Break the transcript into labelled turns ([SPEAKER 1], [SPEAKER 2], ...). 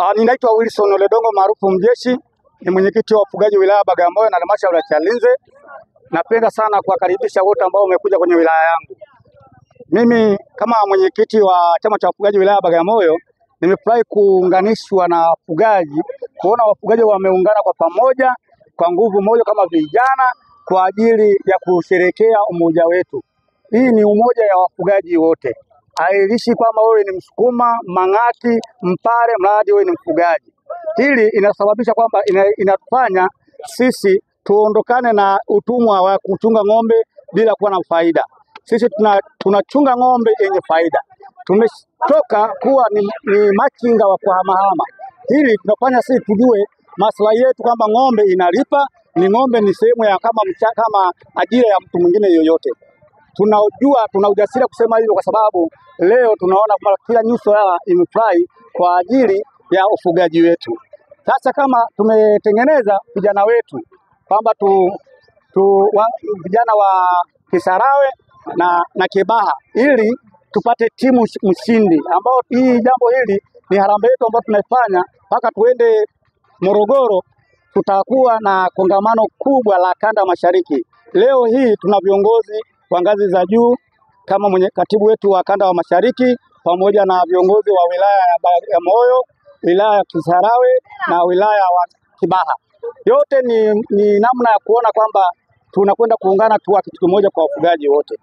[SPEAKER 1] Ninaitwa Wilson Oledongo maarufu Mjeshi, ni mwenyekiti wa wafugaji wilaya Bagamoyo na halmashauri ya Chalinze. Napenda sana kuwakaribisha wote ambao wamekuja kwenye wilaya yangu. Mimi kama mwenyekiti wa chama cha wafugaji wilaya Bagamoyo nimefurahi kuunganishwa na wafugaji, kuona wafugaji wameungana kwa pamoja kwa nguvu moja kama vijana kwa ajili ya kusherehekea umoja wetu. Hii ni umoja ya wafugaji wote. Hailishi kwamba wewe ni Msukuma, Mang'ati, Mpare, mradi wewe ni mfugaji. Hili inasababisha kwamba inatufanya sisi tuondokane na utumwa wa kuchunga ng'ombe bila kuwa na faida. Sisi tunachunga ng'ombe yenye faida. Tumetoka kuwa ni machinga wa kuhamahama. Hili tunafanya sisi tujue maslahi yetu kwamba ng'ombe inalipa, ni ng'ombe ni sehemu ya kama ajira ya mtu mwingine yoyote. Tuna ujasiri kusema hivyo kwa sababu leo tunaona kwamba kila nyuso yao imefurahi kwa ajili ya ufugaji wetu. Sasa kama tumetengeneza vijana wetu kwamba vijana wa Kisarawe na Kibaha ili tupate timu mshindi, ambao hii jambo hili ni harambee yetu ambayo tunaifanya mpaka tuende Morogoro. Tutakuwa na kongamano kubwa la kanda mashariki. Leo hii tuna viongozi wa ngazi za juu kama katibu wetu wa kanda wa mashariki pamoja na viongozi wa wilaya ya Bagamoyo, wilaya ya Kisarawe na wilaya wa Kibaha. Yote ni namna ya kuona kwamba tunakwenda kuungana tuwa kitu kimoja kwa wafugaji wote.